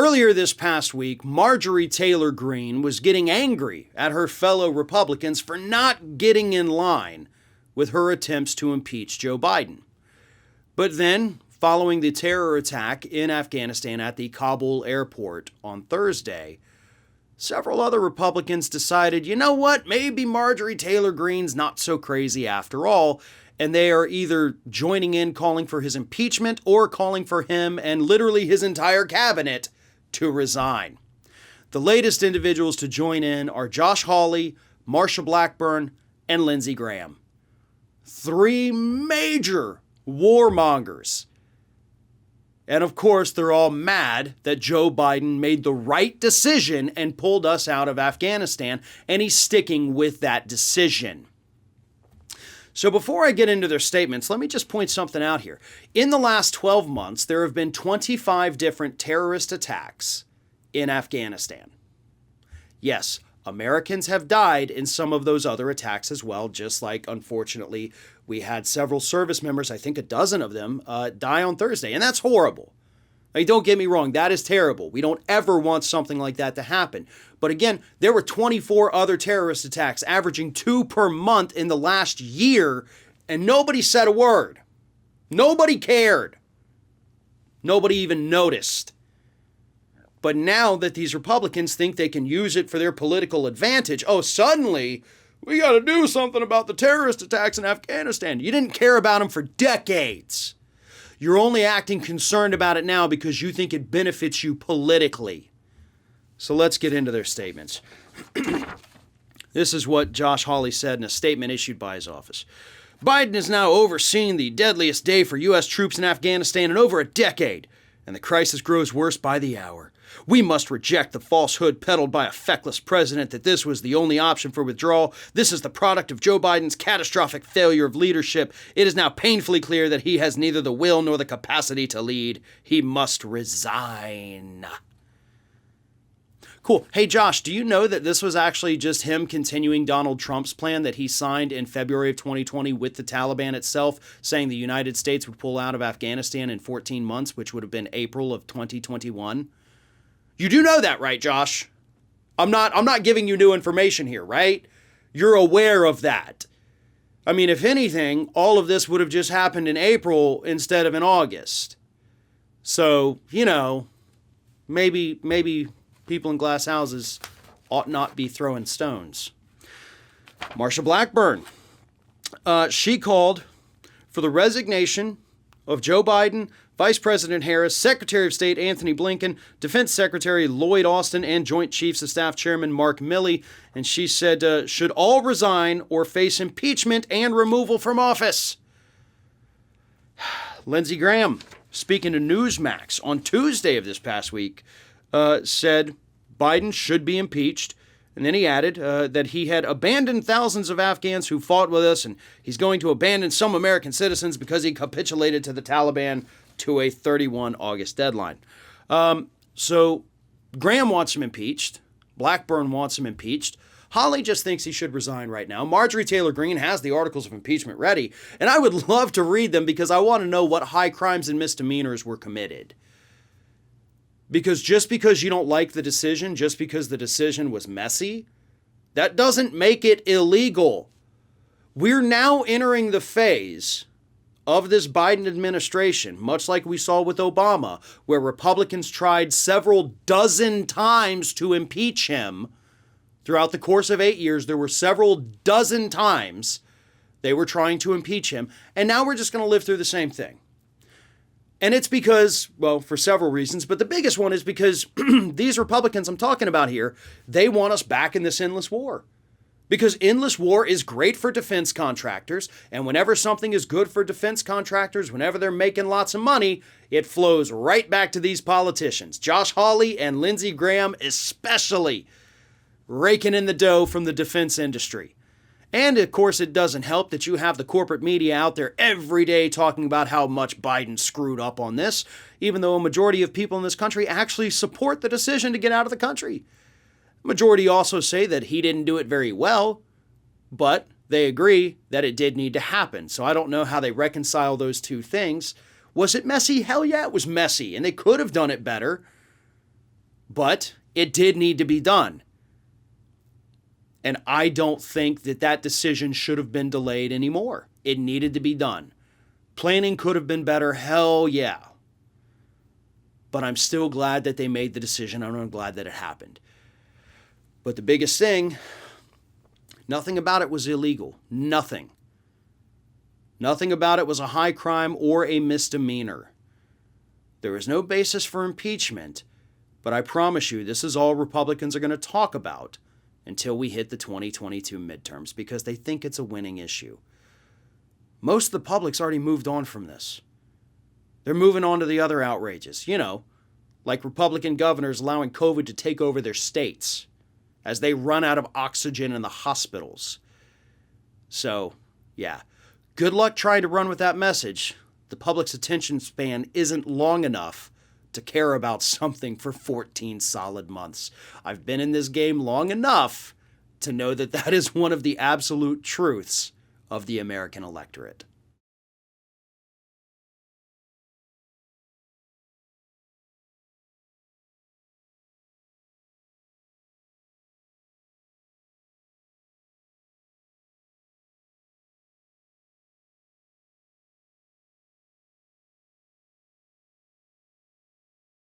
Earlier this past week, Marjorie Taylor Greene was getting angry at her fellow Republicans for not getting in line with her attempts to impeach Joe Biden. But then, following the terror attack in Afghanistan at the Kabul airport on Thursday, several other Republicans decided, you know what, maybe Marjorie Taylor Greene's not so crazy after all, and they are either joining in calling for his impeachment or calling for him and literally his entire cabinet to resign. The latest individuals to join in are Josh Hawley, Marsha Blackburn, and Lindsay Graham. Three major warmongers. And of course, they're all mad that Joe Biden made the right decision and pulled us out of Afghanistan, and he's sticking with that decision. So before I get into their statements, let me just point something out here. In the last 12 months, there have been 25 different terrorist attacks in Afghanistan. Yes, Americans have died in some of those other attacks as well, just like, unfortunately, we had several service members, I think a dozen of them, die on Thursday, and that's horrible. I mean, don't get me wrong, that is terrible. We don't ever want something like that to happen. But again, there were 24 other terrorist attacks, averaging 2 per month in the last year, and nobody said a word. Nobody cared. Nobody even noticed. But now that these Republicans think they can use it for their political advantage, suddenly we got to do something about the terrorist attacks in Afghanistan. You didn't care about them for decades. You're only acting concerned about it now because you think it benefits you politically. So let's get into their statements. This is what Josh Hawley said in a statement issued by his office. Biden is now overseeing the deadliest day for U.S. troops in Afghanistan in over a decade, and the crisis grows worse by the hour. We must reject the falsehood peddled by a feckless president that this was the only option for withdrawal. This is the product of Joe Biden's catastrophic failure of leadership. It is now painfully clear that he has neither the will nor the capacity to lead. He must resign. Cool. Hey, Josh, do you know that this was actually just him continuing Donald Trump's plan that he signed in February of 2020 with the Taliban itself, saying the United States would pull out of Afghanistan in 14 months, which would have been April of 2021? You do know that, right, Josh? I'm not giving you new information here, right? You're aware of that. I mean, if anything, all of this would have just happened in April instead of in August. So, maybe people in glass houses ought not be throwing stones. Marsha Blackburn. She called for the resignation of Joe Biden, Vice President Harris, Secretary of State Anthony Blinken, Defense Secretary Lloyd Austin, and Joint Chiefs of Staff Chairman Mark Milley. And she said, should all resign or face impeachment and removal from office. Lindsay Graham, speaking to Newsmax on Tuesday of this past week, said Biden should be impeached. And then he added that he had abandoned thousands of Afghans who fought with us, and he's going to abandon some American citizens because he capitulated to the Taliban to a 31 August deadline. So Graham wants him impeached. Blackburn wants him impeached. Hawley just thinks he should resign right now. Marjorie Taylor Greene has the articles of impeachment ready, and I would love to read them because I want to know what high crimes and misdemeanors were committed. Because just because you don't like the decision, just because the decision was messy, that doesn't make it illegal. We're now entering the phase of this Biden administration, much like we saw with Obama, where Republicans tried several dozen times to impeach him. Throughout the course of 8 years, there were several dozen times they were trying to impeach him, and now we're just going to live through the same thing. And it's because, well, for several reasons, but the biggest one is because these Republicans I'm talking about here, they want us back in this endless war. Because endless war is great for defense contractors, and whenever something is good for defense contractors, whenever they're making lots of money, it flows right back to these politicians. Josh Hawley and Lindsey Graham especially raking in the dough from the defense industry. And, of course, it doesn't help that you have the corporate media out there every day talking about how much Biden screwed up on this, even though a majority of people in this country actually support the decision to get out of the country. The majority also say that he didn't do it very well, but they agree that it did need to happen. So I don't know how they reconcile those two things. Was it messy? Hell yeah, it was messy, and they could have done it better. But it did need to be done. And I don't think that decision should have been delayed anymore. It needed to be done. Planning could have been better, hell yeah. But I'm still glad that they made the decision, and I'm glad that it happened. But the biggest thing, nothing about it was illegal. Nothing. Nothing about it was a high crime or a misdemeanor. There is no basis for impeachment, but I promise you this is all Republicans are going to talk about until we hit the 2022 midterms because they think it's a winning issue. Most of the public's already moved on from this. They're moving on to the other outrages, like Republican governors allowing COVID to take over their states as they run out of oxygen in the hospitals. So, yeah, good luck trying to run with that message. The public's attention span isn't long enough to care about something for 14 solid months. I've been in this game long enough to know that is one of the absolute truths of the American electorate.